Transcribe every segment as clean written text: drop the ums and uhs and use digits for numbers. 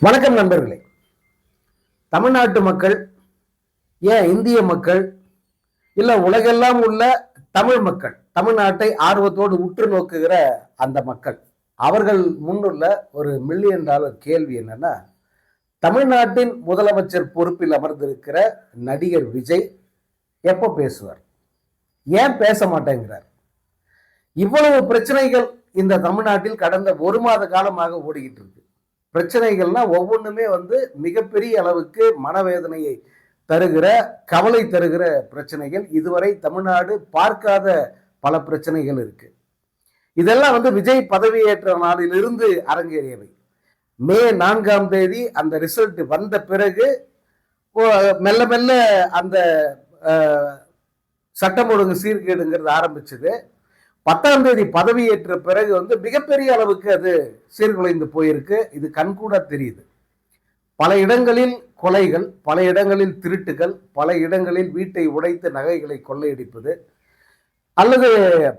வணக்கம் நண்பர்களே. தமிழ்நாட்டு மக்கள், ஏன் இந்திய மக்கள், இல்ல உலகெல்லாம் உள்ள தமிழ் மக்கள், தமிழ்நாட்டை ஆர்வத்தோடு உற்று நோக்குகிற அந்த மக்கள், அவர்கள் முன்னுள்ள ஒரு மில்லியன் டாலர் கேள்வி என்னன்னா, தமிழ்நாட்டின் முதலமைச்சர் பொறுப்பில் அமர்ந்திருக்கிற நடிகர் விஜய் எப்ப பேசுவார்? ஏன் பேச மாட்டேங்கிறார்? இவ்வளவு பிரச்சனைகள் இந்த தமிழ்நாட்டில் கடந்த ஒரு மாத காலமாக ஓடிக்கிட்டு இருக்கு. பிரச்சனைகள்னா ஒவ்வொன்றுமே மிகப்பெரிய அளவுக்கு மனவேதனையை தருகிற, கவலை தருகிற பிரச்சனைகள். இதுவரை தமிழ்நாடு பார்க்காத பல பிரச்சனைகள் இருக்கு. இதெல்லாம் விஜய் பதவியேற்ற நாளிலிருந்து அரங்கேறியவை. மே 4ஆம் தேதி அந்த ரிசல்ட் வந்த பிறகு மெல்ல மெல்ல அந்த சட்டம் ஒழுங்கு சீர்கேடுங்கிறது ஆரம்பிச்சது. 10ஆம் தேதி பதவியேற்ற பிறகு மிகப்பெரிய அளவுக்கு அது சீர்குலைந்து போயிருக்கு. இது கண்கூட தெரியுது. பல இடங்களில் கொலைகள், பல இடங்களில் திருட்டுகள், பல இடங்களில் வீட்டை உடைத்து நகைகளை கொள்ளையடிப்பது அல்லது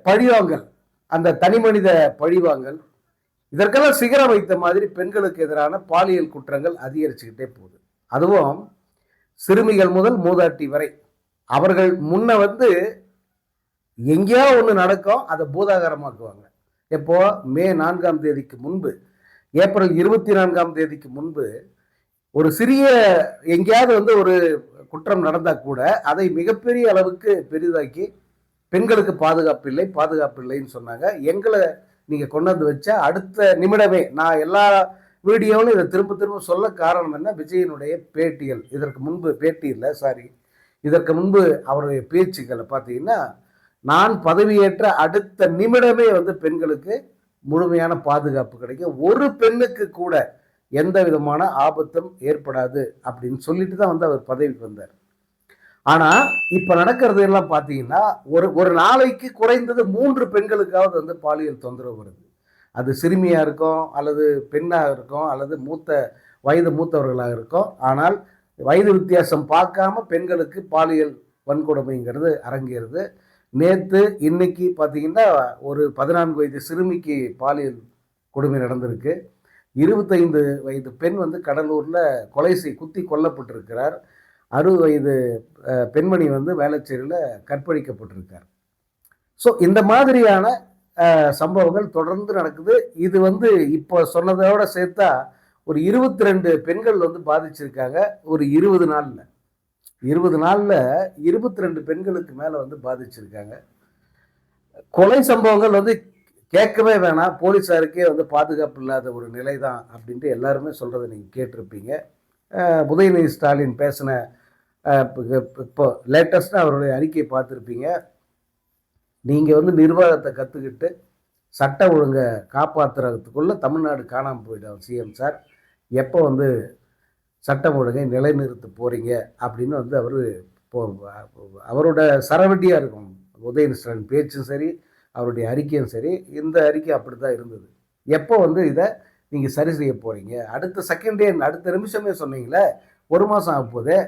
பழிவாங்கல், அந்த தனிமனித பழிவாங்கல், இதற்கெல்லாம் சிகரம் வைத்த மாதிரி பெண்களுக்கு எதிரான பாலியல் குற்றங்கள் அதிகரிச்சுக்கிட்டே போகுது. அதுவும் சிறுமிகள் முதல் மூதாட்டி வரை அவர்கள் முன்ன எங்கேயோ ஒன்று நடக்கும், அதை பூதாகரமாக்குவாங்க. எப்போ? மே 4ஆம் தேதிக்கு முன்பு, ஏப்ரல் 24ஆம் தேதிக்கு முன்பு ஒரு சிறிய எங்கேயாவது ஒரு குற்றம் நடந்தால் கூட அதை மிகப்பெரிய அளவுக்கு பெரிதாக்கி பெண்களுக்கு பாதுகாப்பு இல்லை, பாதுகாப்பு இல்லைன்னு சொன்னாங்க. எங்களை நீங்கள் கொண்டாந்து வச்ச அடுத்த நிமிடமே நான் எல்லா வீடியோவிலும் இதை திரும்ப திரும்ப சொல்ல காரணம் என்ன? விஜயனுடைய பேட்டிகள். இதற்கு முன்பு பேட்டி இல்லை, சாரி, இதற்கு முன்பு அவருடைய பேச்சுக்களை பார்த்தீங்கன்னா, நான் பதவியேற்ற அடுத்த நிமிடமே பெண்களுக்கு முழுமையான பாதுகாப்பு கிடைக்கும், ஒரு பெண்ணுக்கு கூட எந்த விதமான ஆபத்தும் ஏற்படாது அப்படின்னு சொல்லிட்டு தான் அவர் பதவிக்கு வந்தார். ஆனா இப்ப நடக்கிறது எல்லாம் பார்த்தீங்கன்னா, ஒரு நாளைக்கு குறைந்தது 3 பெண்களுக்காவது பாலியல் தொந்தரவு வருது. அது சிறுமியா இருக்கும், அல்லது பெண்ணாக இருக்கும், அல்லது வயது மூத்தவர்களாக இருக்கும். ஆனால் வயது வித்தியாசம் பார்க்காம பெண்களுக்கு பாலியல் வன்கொடுமைங்கிறது அரங்கேறுது. நேற்று இன்னைக்கு பார்த்தீங்கன்னா ஒரு 14 வயது சிறுமிக்கு பாலியல் கொடுமை நடந்திருக்கு. 25 வயது பெண் கடலூரில் குத்தி கொல்லப்பட்டிருக்கிறார். 60 வயது பெண்மணி வேளச்சேரியில் கற்பழிக்கப்பட்டிருக்கார். ஸோ இந்த மாதிரியான சம்பவங்கள் தொடர்ந்து நடக்குது. இது இப்போ சொன்னதோட சேர்த்தா ஒரு 22 பெண்கள் பாதிச்சிருக்காங்க. ஒரு 20 நாளில் 22 பெண்களுக்கு மேலே பாதிச்சிருக்காங்க. கொலை சம்பவங்கள் கேட்கவே வேணாம், போலீஸாருக்கே பாதுகாப்பு இல்லாத ஒரு நிலை தான் அப்படின்ட்டு எல்லாருமே சொல்கிறத நீங்கள் கேட்டிருப்பீங்க. உதயநிதி ஸ்டாலின் பேசின இப்போ லேட்டஸ்ட்டாக அவருடைய அறிக்கையை பார்த்துருப்பீங்க. நீங்கள் நிர்வாகத்தை கற்றுக்கிட்டு சட்ட ஒழுங்கை காப்பாற்றுறதுக்குள்ளே தமிழ்நாடு காணாமல் போயிடும் சிஎம் சார். எப்போ சட்டம் ஒழுங்கை நிலைநிறுத்த போகிறீங்க அப்படின்னு அவர் அவரோட சரவெட்டியாக இருக்கும். உதயநிதி ஸ்டாலின் பேச்சும் சரி, அவருடைய அறிக்கையும் சரி, இந்த அறிக்கை அப்படி தான் இருந்தது. எப்போ இதை நீங்கள் சரி செய்ய போகிறீங்க? அடுத்த செகண்டே, அடுத்த நிமிஷமே சொன்னீங்களே, ஒரு மாதம் ஆக போதே,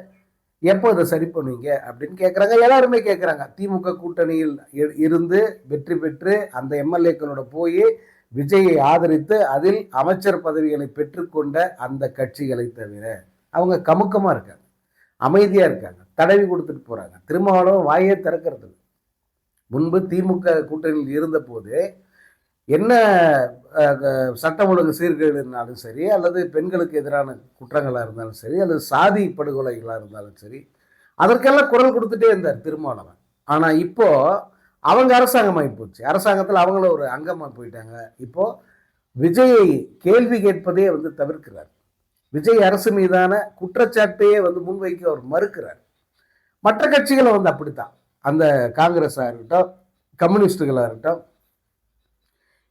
எப்போ இதை சரி பண்ணுவீங்க அப்படின்னு கேட்குறாங்க. எல்லாருமே கேட்குறாங்க. திமுக கூட்டணியில் இருந்து வெற்றி பெற்று அந்த எம்எல்ஏக்களோட போய் விஜயை ஆதரித்து அதில் அமைச்சர் பதவிகளை பெற்றுக்கொண்ட அந்த கட்சிகளை தவிர அவங்க கமுக்கமாக இருக்காங்க, அமைதியாக இருக்காங்க, தடவி கொடுத்துட்டு போகிறாங்க. திருமாவளவன் வாயே திறக்கிறது. முன்பு திமுக கூட்டணியில் இருந்த போது என்ன சட்டம் ஒழுங்கு சீர்கேடுனாலும் சரி, அல்லது பெண்களுக்கு எதிரான குற்றங்களாக இருந்தாலும் சரி, அல்லது சாதி படுகொலைகளாக இருந்தாலும் சரி, அதற்கெல்லாம் குரல் கொடுத்துட்டே இருந்தார் திருமாவளவன். ஆனால் இப்போ அவங்க அரசாங்கமாகி போச்சு. அரசாங்கத்தில் அவங்களும் ஒரு அங்கமாக போயிட்டாங்க. இப்போ விஜயை கேள்வி கேட்பதே தவிர்க்கிறார். விஜய் அரசு மீதான குற்றச்சாட்டையே முன்வைக்க அவர் மறுக்கிறார். மற்ற கட்சிகளும் அப்படித்தான். அந்த காங்கிரஸாக இருக்கட்டும், கம்யூனிஸ்டுகளாக இருக்கட்டும்,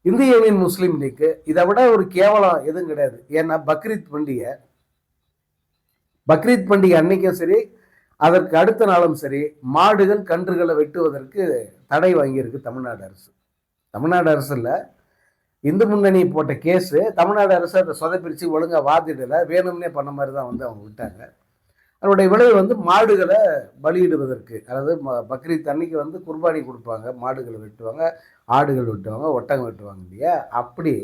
இந்திய யூனியன் முஸ்லீம் லீக்கு, இதை விட ஒரு கேவலம் எதுவும் கிடையாது. ஏன்னா பக்ரீத் பண்டிகை அன்னைக்கும் சரி, அதற்கு அடுத்த நாளும் சரி, மாடுகள் கன்றுகளை வெட்டுவதற்கு தடை வாங்கியிருக்கு தமிழ்நாடு அரசு. தமிழ்நாடு அரசுல இந்து முன்னணி போட்ட கேஸு, தமிழ்நாடு அரசு அதை சொதப்பிரிச்சு ஒழுங்காக வாதிடலை, வேணும்னே பண்ண மாதிரி தான் அவங்க விட்டாங்க. அதனுடைய விளைவு மாடுகளை பலியிடுவதற்கு, அதாவது பக்ரீத் அன்னைக்கு குர்பானி கொடுப்பாங்க, மாடுகளை வெட்டுவாங்க, ஆடுகள் வெட்டுவாங்க, ஒட்டகம் வெட்டுவாங்க இல்லையா? அப்படி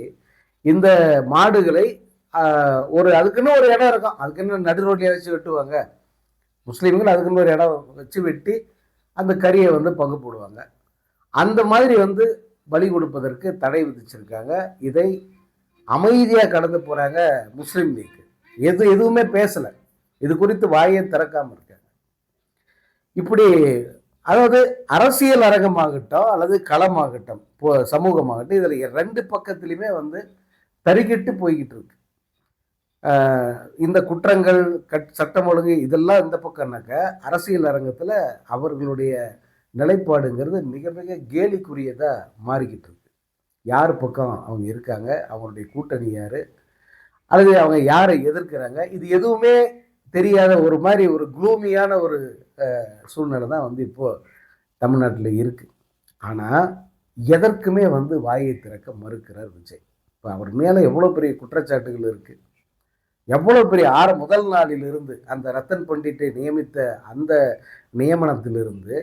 இந்த மாடுகளை ஒரு அதுக்குன்னு ஒரு இடம் இருக்கும், அதுக்குன்னு நடு ரோட்லேயே வச்சு வெட்டுவாங்க. முஸ்லீம்கள் அதுக்குன்னு ஒரு இடம் வச்சு வெட்டி அந்த கறியை வந்து பங்கு போடுவாங்க. அந்த மாதிரி வந்து பலி கொடுப்பதற்கு தடை விதிச்சிருக்காங்க. இதை அமைதியாக கடந்து போறாங்க முஸ்லீம் லீக். எதுவுமே பேசல, இது குறித்து வாயை திறக்காம இருக்காங்க. இப்படி அதாவது அரசியல் அரங்கமாகட்டும் அல்லது களமாகட்டும் சமூகமாகட்டும், இதுல ரெண்டு பக்கத்திலுமே வந்து தறிகெட்டு போய்கிட்டு இருக்கு. இந்த குற்றங்கள் சட்டம் ஒழுங்கு இதெல்லாம் இந்த பக்கம்னாக்க அரசியல் அரங்கத்துல அவர்களுடைய நிலைப்பாடுங்கிறது மிக மிக கேலிக்குரியதா மாறிக்கிட்டு இருக்கு. யார் பக்கம் அவங்க இருக்காங்க, அவங்களுடைய கூட்டணி யாரு, அல்லது அவங்க யாரை எதிர்க்கிறாங்க, இது எதுவுமே தெரியாத ஒரு மாதிரி ஒரு குளூமியான ஒரு சூழ்நிலை தான் வந்து இப்போ தமிழ்நாட்டில் இருக்கு. ஆனால் எதற்குமே வந்து வாயை திறக்க மறுக்கிறார் விஜய். இப்போ அவர் மேலே எவ்வளோ பெரிய குற்றச்சாட்டுகள் இருக்கு, எவ்வளோ பெரிய முதல் நாளிலிருந்து அந்த ரத்தன் பண்டிட்டை நியமித்த அந்த நியமனத்திலிருந்து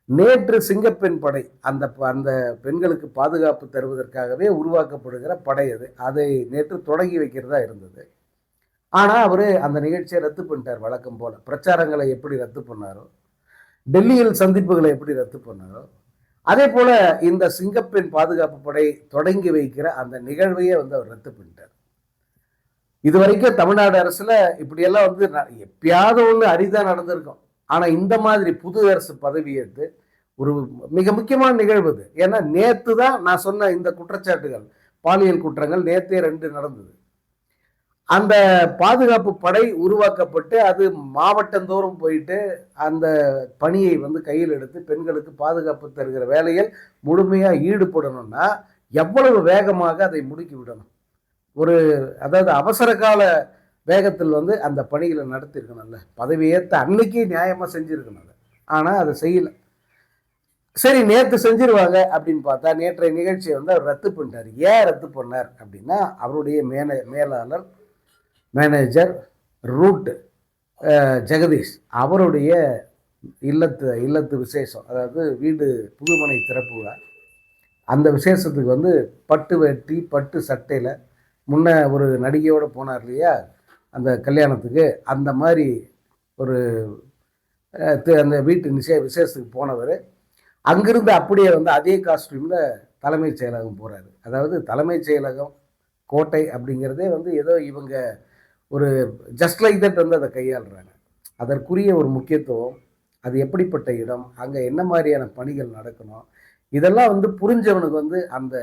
நேற்று சிங்கப்பெண் படை, அந்த அந்த பெண்களுக்கு பாதுகாப்பு தருவதற்காகவே உருவாக்கப்படுகிற படை அதை நேற்று தொடங்கி வைக்கிறதா இருந்தது. ஆனால் அவர் அந்த நிகழ்ச்சியை ரத்து பண்ணிட்டார். வழக்கம் போல பிரச்சாரங்களை எப்படி ரத்து பண்ணாரோ, டெல்லியில் சந்திப்புகளை எப்படி ரத்து பண்ணாரோ, அதே போல இந்த சிங்கப்பெண் பாதுகாப்பு படை தொடங்கி வைக்கிற அந்த நிகழ்வையே வந்து அவர் ரத்து பண்ணிட்டார். இதுவரைக்கும் தமிழ்நாடு அரசுல இப்படியெல்லாம் வந்து எப்பயாவது ஒன்று அரிதான் நடந்திருக்கும். ஆனா இந்த மாதிரி புது அரசு பதவியேற்று ஒரு மிக முக்கியமான நிகழ்வு இது. ஏன்னா நேத்து தான் நான் சொன்ன இந்த குற்றச்சாட்டுகள், பாலியல் குற்றங்கள் நேத்தே 2 நடந்தது. அந்த பாதுகாப்பு படை உருவாக்கப்பட்டு அது மாவட்டந்தோறும் போயிட்டு அந்த பணியை வந்து கையில் எடுத்து பெண்களுக்கு பாதுகாப்பு தருகிற வேலையில் முழுமையாக ஈடுபடணும்னா எவ்வளவு வேகமாக அதை முடுக்கி விடணும். அதாவது அவசர கால வேகத்தில் வந்து அந்த பணிகளை நடத்திருக்கணும்ல. பதவியேற்ற அன்னைக்கு நியாயமாக செஞ்சுருக்கணும். ஆனால் அதை செய்யலை. சரி, நேற்று செஞ்சிருவாங்க அப்படின்னு பார்த்தா நேற்றைய நிகழ்ச்சியை வந்து அவர் ரத்து பண்ணிட்டார். ஏன் ரத்து பண்ணார் அப்படின்னா, அவருடைய மேலாளர் மேனேஜர் ரூட் ஜெகதீஷ் அவருடைய இல்லத்து விசேஷம், அதாவது வீடு புதுமனை திறப்பு விழா, அந்த விசேஷத்துக்கு வந்து பட்டு வேட்டி பட்டு சட்டையில் முன்ன ஒரு நடிகையோடு போனார் இல்லையா அந்த கல்யாணத்துக்கு, அந்த மாதிரி ஒரு அந்த வீட்டு விசேஷத்துக்கு போனவர் அங்கிருந்து அப்படியே வந்து அதே காஸ்டியூமில் தலைமைச் செயலகம் போகிறாரு. அதாவது தலைமைச் செயலகம் கோட்டை அப்படிங்கிறதே வந்து ஏதோ இவங்க ஒரு ஜஸ்ட் லைக் தட் வந்து அதை கையாளுறாங்க. அதற்குரிய ஒரு முக்கியத்துவம், அது எப்படிப்பட்ட இடம், அங்கே என்ன மாதிரியான பணிகள் நடக்கணும், இதெல்லாம் வந்து புரிஞ்சவனுக்கு வந்து அந்த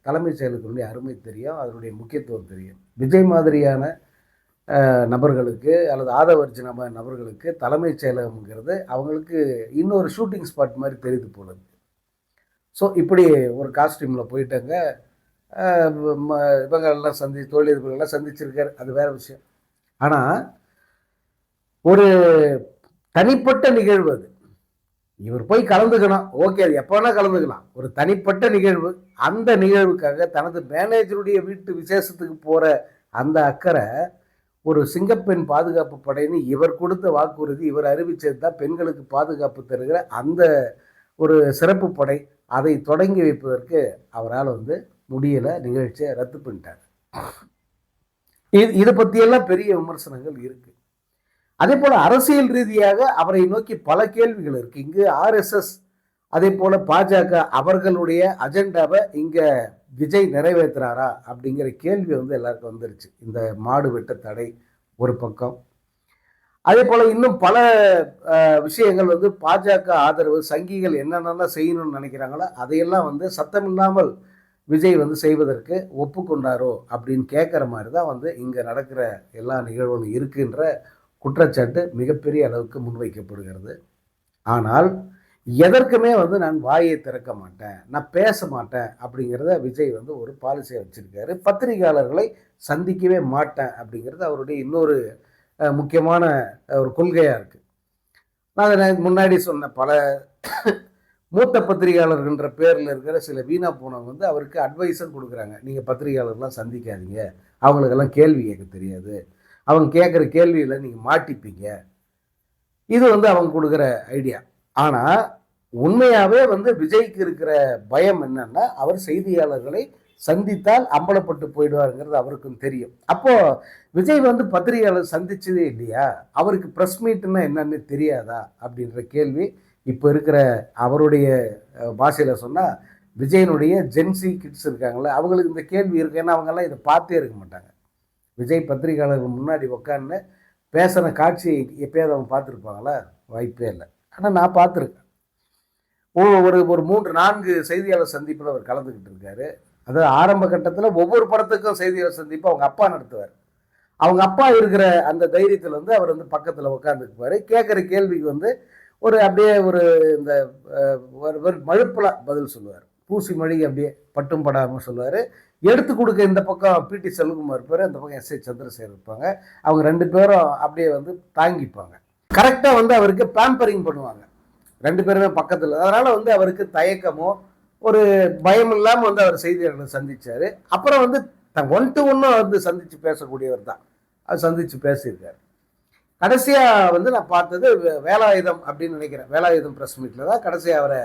தலைமைச் செயலகத்தினுடைய அருமை தெரியும், அதனுடைய முக்கியத்துவம் தெரியும். விஜய் மாதிரியான நபர்களுக்கு அல்லது ஆதவர்ஜின நபர்களுக்கு தலைமைச் செயலகம்ங்கிறது அவங்களுக்கு இன்னொரு ஷூட்டிங் ஸ்பாட் மாதிரி தெரியுது போல இருக்கு. ஸோ இப்படி ஒரு காஸ்டியூமில் போயிட்டாங்க. இவங்களெல்லாம் தொழிலதிபர்கள்லாம் சந்திச்சிருக்காரு, அது வேற விஷயம். ஆனால் ஒரு தனிப்பட்ட நிகழ்வு அது. இவர் போய் கலந்துக்கணும், ஓகே, அது எப்போ வேணால் கலந்துக்கலாம். ஒரு தனிப்பட்ட நிகழ்வு, அந்த நிகழ்வுக்காக தனது மேனேஜருடைய வீட்டு விசேஷத்துக்கு போகிற அந்த அக்கறை ஒரு சிங்கப்பெண் பாதுகாப்பு படைன்னு இவர் கொடுத்த வாக்குறுதி, இவர் அறிவிச்சது தான் பெண்களுக்கு பாதுகாப்பு தருகிற அந்த ஒரு சிறப்பு படை, அதை தொடங்கி வைப்பதற்கு அவரால் வந்து முடியலை. நிகழ்ச்சியை ரத்து பண்ணிட்டார். இதை பற்றியெல்லாம் பெரிய விமர்சனங்கள் இருக்கு. அதே போல அரசியல் ரீதியாக அவரை நோக்கி பல கேள்விகள் இருக்கு. இங்கு RSS அதே போல பாஜக அவர்களுடைய அஜெண்டாவை இங்க விஜய் நிறைவேற்றுறாரா அப்படிங்கிற கேள்வி வந்து எல்லாருக்கும் வந்துருச்சு. இந்த மாடு வெட்ட தடை ஒரு பக்கம், அதே போல இன்னும் பல விஷயங்கள் வந்து பாஜக ஆதரவு சங்கிகள் என்னென்னலாம் செய்யணும்னு நினைக்கிறாங்களோ அதையெல்லாம் வந்து சத்தமில்லாமல் விஜய் வந்து செய்வதற்கு ஒப்புக்கொண்டாரோ அப்படின்னு கேட்குற மாதிரி தான் வந்து இங்கே நடக்கிற எல்லா நிகழ்வுகளும் இருக்குன்ற குற்றச்சாட்டு மிகப்பெரிய அளவுக்கு முன்வைக்கப்படுகிறது. ஆனால் எதற்குமே வந்து நான் வாயை திறக்க மாட்டேன், நான் பேச மாட்டேன் அப்படிங்கிறத விஜய் வந்து ஒரு பாலிசியை வச்சிருக்காரு. பத்திரிகையாளர்களை சந்திக்கவே மாட்டேன் அப்படிங்கிறது அவருடைய இன்னொரு முக்கியமான ஒரு கொள்கையாக இருக்குது. நான் முன்னாடி சொன்ன பல மூத்த பத்திரிகையாளர்கள்ன்ற பேரில் இருக்கிற சில வீணா போனவங்க வந்து அவருக்கு அட்வைஸும் கொடுக்குறாங்க. நீங்கள் பத்திரிகையாளர்லாம் சந்திக்காதீங்க, அவங்களுக்கெல்லாம் கேள்வி கேட்க தெரியாது, அவங்க கேட்குற கேள்வியில் நீங்கள் மாட்டிப்பீங்க, இது வந்து அவங்க கொடுக்குற ஐடியா. ஆனால் உண்மையாகவே வந்து விஜய்க்கு இருக்கிற பயம் என்னன்னா, அவர் செய்தியாளர்களை சந்தித்தால் அம்பலப்பட்டு போயிடுவாருங்கிறது அவருக்கும் தெரியும். அப்போ விஜய் வந்து பத்திரிகையாளர் சந்திச்சதே இல்லையா? அவருக்கு பிரஸ் மீட்னா என்னன்னு தெரியாதா அப்படின்ற கேள்வி இப்போ இருக்கிற அவருடைய பாஷையில சொன்னா விஜயனுடைய ஜென்சி கிட்ஸ் இருக்காங்களே அவங்களுக்கு இந்த கேள்வி இருக்கு. ஏன்னா அவங்கெல்லாம் இதை பார்த்தே இருக்க மாட்டாங்க. விஜய் பத்திரிகையாளர்கள் முன்னாடி உட்காந்து பேசுகிற காட்சி எப்பயாவது அவங்க பார்த்துருப்பாங்களா? வாய்ப்பே இல்லை. ஆனால் நான் பார்த்துருக்கேன். ஒரு ஒரு 3-4 செய்தியாளர் சந்திப்பில் அவர் கலந்துக்கிட்டு இருக்காரு. அதாவது ஆரம்ப கட்டத்தில் ஒவ்வொரு படத்துக்கும் செய்தியாளர் சந்திப்பு அவங்க அப்பா நடத்துவார். அவங்க அப்பா இருக்கிற அந்த தைரியத்தில் வந்து அவர் வந்து பக்கத்தில் உட்காந்துக்குவார். கேட்குற கேள்விக்கு வந்து ஒரு அப்படியே ஒரு இந்த மழுப்பில் பதில் சொல்லுவார். பூசி மொழி அப்படியே பட்டும் படாமல் சொல்லுவார். எடுத்து கொடுக்க இந்த பக்கம் பிடி செல்வகுமார் இருப்பார், அந்த பக்கம் எஸ்ஏ சந்திரசேகர் இருப்பாங்க. அவங்க 2 பேரும் அப்படியே வந்து தாங்கிப்பாங்க. கரெக்டாக வந்து அவருக்கு பேம்பரிங் பண்ணுவாங்க 2 பேருமே பக்கத்தில். அதனால் வந்து அவருக்கு தயக்கமோ ஒரு பயம் இல்லாமல் வந்து அவர் செய்தியாளர்களை சந்திச்சார். அப்புறம் வந்து 1 to 1 வந்து சந்தித்து பேசக்கூடியவர் தான். அது சந்தித்து பேசியிருக்காரு. கடைசியாக வந்து நான் பார்த்தது வேலாயுதம் அப்படின்னு நினைக்கிறேன். வேலாயுதம் ப்ரெஸ் மீட்டில் தான் கடைசியாக அவரை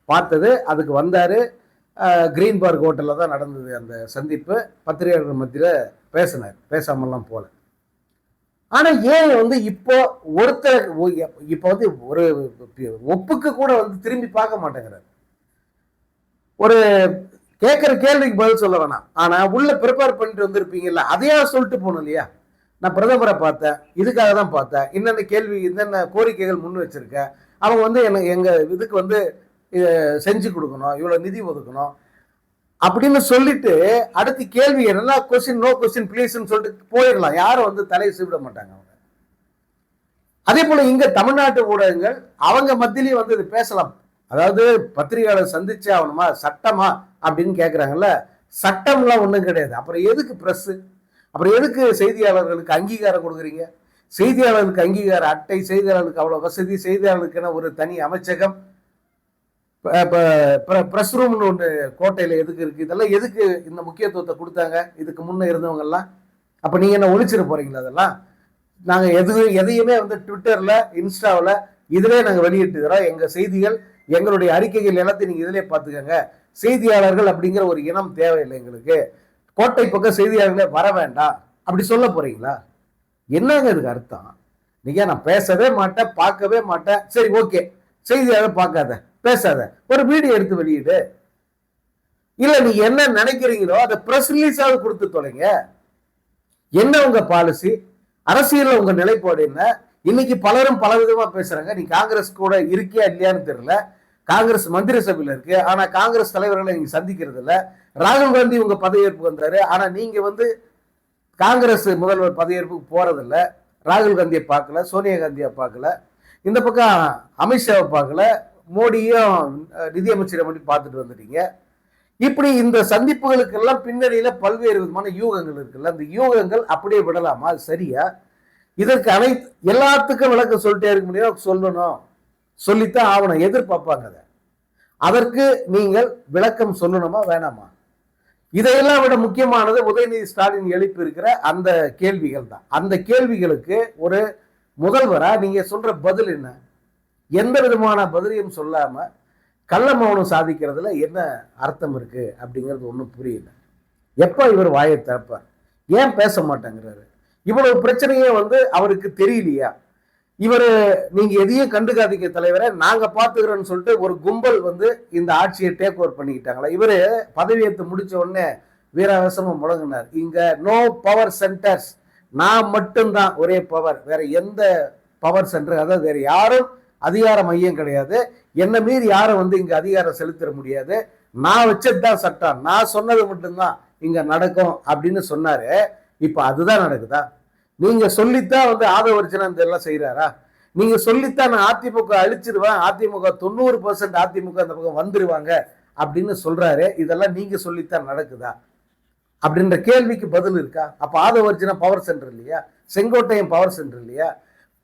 பார்த்தது. அதுக்கு வந்தார். கிரீன் பார்க் ஹோட்டலில் தான் நடந்தது அந்த சந்திப்பு. பத்திரிகையாளர்கள் மத்தியில் பேசினார், பேசாமல்லாம் போல. ஆனால் ஏன் வந்து இப்போ ஒருத்தர் இப்போ வந்து ஒரு ஒப்புக்கு கூட வந்து திரும்பி பார்க்க மாட்டேங்கிறார். ஒரு கேட்குற கேள்விக்கு பதில் சொல்ல வேணாம், ஆனால் உள்ள ப்ரிப்பேர் பண்ணிட்டு வந்திருப்பீங்கல்ல, அதையா சொல்லிட்டு போகணும் இல்லையா? நான் பிரதமரை பார்த்தேன், இதுக்காக தான் பார்த்தேன், என்னென்ன கேள்வி என்னென்ன கோரிக்கைகள் முன் வச்சிருக்கேன், அவங்க வந்து எங்கள் இதுக்கு வந்து செஞ்சு கொடுக்கணும், இவ்வளோ நிதி ஒதுக்கணும் அப்படின்னு சொல்லிட்டு அடுத்த கேள்வி என்னன்னா கொஸ்டின் நோ கொஸ்டின் ப்ளீஸ்ன்னு சொல்லிட்டு போயிடலாம். யாரும் வந்து தலையை சீவிட மாட்டாங்க அவங்க. அதே போல இங்க தமிழ்நாட்டு ஊடகங்கள் அவங்க மத்தியிலேயே வந்து இது பேசலாம். அதாவது பத்திரிகையாளர் சந்திச்சே ஆகணுமா, சட்டமா அப்படின்னு கேட்குறாங்கல்ல. சட்டம்லாம் ஒன்றும் கிடையாது. அப்புறம் எதுக்கு ப்ரெஸ்? அப்புறம் எதுக்கு செய்தியாளர்களுக்கு அங்கீகாரம் கொடுக்குறீங்க? செய்தியாளர்களுக்கு அங்கீகார அட்டை, செய்தியாளர்களுக்கு அவ்வளோ வசதி, செய்தியாளர்களுக்குன்னு ஒரு தனி அமைச்சகம், ப்ரெஸ் ரூம்னு ஒன்று கோட்டையில் எதுக்கு இருக்குது? இதெல்லாம் எதுக்கு இந்த முக்கியத்துவத்தை கொடுத்தாங்க இதுக்கு முன்னே இருந்தவங்கெல்லாம்? அப்போ நீங்கள் என்ன ஒழிச்சிட போகிறீங்களா? அதெல்லாம் நாங்கள் எதையுமே வந்து ட்விட்டரில் இன்ஸ்டாவில் இதிலே நாங்கள் வெளியிட்டுக்கிறோம். எங்கள் செய்திகள் எங்களுடைய அறிக்கைகள் எல்லாத்தையும் நீங்கள் இதிலே பார்த்துக்கோங்க. செய்தியாளர்கள் அப்படிங்கிற ஒரு இனம் தேவையில்லை எங்களுக்கு, கோட்டை பக்கம் செய்தியாளர்களே வர வேண்டாம் அப்படி சொல்ல போகிறீங்களா? என்னங்க இதுக்கு அர்த்தம்? நீங்கள் நான் பேசவே மாட்டேன், பார்க்கவே மாட்டேன், சரி ஓகே, செய்தியாளர் பார்க்காத பேசாத, ஒரு வீடியோ எடுத்து வெளியிடு. இல்ல நீ என்ன நினைக்கிறீங்களோ அதை பிரஸ் ரிலீஸாவது கொடுத்து தொலைங்க. என்ன உங்க பாலிசி, அரசியல் உங்க நிலைப்பாடு என்ன? இன்னைக்கு பலரும் பல விதமா பேசுறாங்க. நீ காங்கிரஸ் கூட இருக்கியா இல்லையான்னு தெரியல. காங்கிரஸ் மந்திரி சபையில இருக்கு, ஆனா காங்கிரஸ் தலைவர்களை நீங்க சந்திக்கிறது இல்ல. ராகுல் காந்தி உங்க பதவியேற்பு வந்தாரு, ஆனா நீங்க வந்து காங்கிரஸ் முதல்வர் பதவியேற்புக்கு போறதில்ல. ராகுல் காந்தியை பார்க்கல, சோனியா காந்தியை பார்க்கல, இந்த பக்கம் அமித்ஷாவை பார்க்கல, மோடியும் நிதியமைச்சரை மட்டும் பார்த்துட்டு வந்துட்டீங்க. இப்படி இந்த சந்திப்புகளுக்கெல்லாம் பின்னணியில பல்வேறு விதமான யூகங்கள் இருக்குல்ல, அந்த யூகங்கள் அப்படியே விடலாமா? அது சரியா? இதற்கு எல்லாத்துக்கும் விளக்கம் சொல்லிட்டே இருக்க முடியும். சொல்லணும், சொல்லித்தான் ஆகணும், எதிர்பார்ப்பாங்க. அதற்கு நீங்கள் விளக்கம் சொல்லணுமா வேணாமா? இதையெல்லாம் விட முக்கியமானது உதயநிதி ஸ்டாலின் எழுப்பி இருக்கிற அந்த கேள்விகள் தான். அந்த கேள்விகளுக்கு ஒரு முதல்வரா நீங்க சொல்ற பதில் என்ன? எந்த விதமான பதிலையும் சொல்லாம கள்ள மௌனம் சாதிக்கிறதுல என்ன அர்த்தம் இருக்கு அப்படிங்கிறது ஒன்றும் புரியல. எப்ப இவர் வாயை திறப்பார்? ஏன் பேச மாட்டேங்கிறாரு? இவ்வளவு பிரச்சனையே வந்து அவருக்கு தெரியலையா? இவர் நீங்க எதையும் கண்டுக்காதீங்க தலைவரை, நாங்க பாத்துக்கிறோம்னு சொல்லிட்டு ஒரு கும்பல் வந்து இந்த ஆட்சியை டேக் ஓவர் பண்ணிக்கிட்டாங்களா? இவரு பதவியேற்று முடிச்ச உடனே வீராவேசமும் முழங்கினார், இங்க நோ பவர் சென்டர்ஸ், நான் மட்டும்தான் ஒரே பவர், வேற எந்த பவர் சென்டர், அதாவது வேற யாரும் அதிகார மையம் கிடையாது, என்ன மீறி யாரும் வந்து இங்க அதிகாரம் செலுத்திட முடியாது, நான் வச்சதுதான் சட்டம், நான் சொன்னது மட்டும்தான் இங்க நடக்கும் அப்படின்னு சொன்னாரு. இப்ப அதுதான் நடக்குதா? நீங்க சொல்லித்தான் வந்து ஆதவர்ஜனா எல்லாம் செய்யறாரா? நீங்க சொல்லித்தான் நான் அதிமுக அழிச்சிருவேன், அதிமுக 90% அதிமுக அந்த பக்கம் வந்துருவாங்க அப்படின்னு சொல்றாரு. இதெல்லாம் நீங்க சொல்லித்தான் நடக்குதா அப்படின்ற கேள்விக்கு பதில் இருக்கா? அப்ப ஆதவர்ஜனா பவர் சென்டர் இல்லையா? செங்கோட்டையன் பவர் சென்டர் இல்லையா?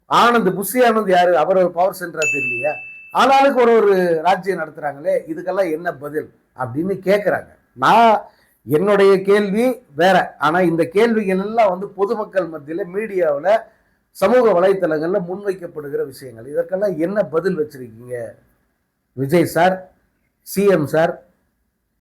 ஆனந்த் புஷி ஆனந்த் யாரு, அவர் ஒரு பவர் சென்டரா தெரியலையா? ஆளாளுக்கு ஒரு ராஜ்யம் நடத்துறாங்களே, இதுக்கெல்லாம் என்ன பதில் அப்படின்னு கேட்கிறாங்க. நான் என்னுடைய கேள்வி வேற. ஆனா இந்த கேள்விகள் எல்லாம் வந்து பொதுமக்கள் மத்தியில மீடியாவில் சமூக வலைத்தளங்கள்ல முன்வைக்கப்படுகிற விஷயங்கள். இதற்கெல்லாம் என்ன பதில் வச்சிருக்கீங்க விஜய் சார், சிஎம் சார்?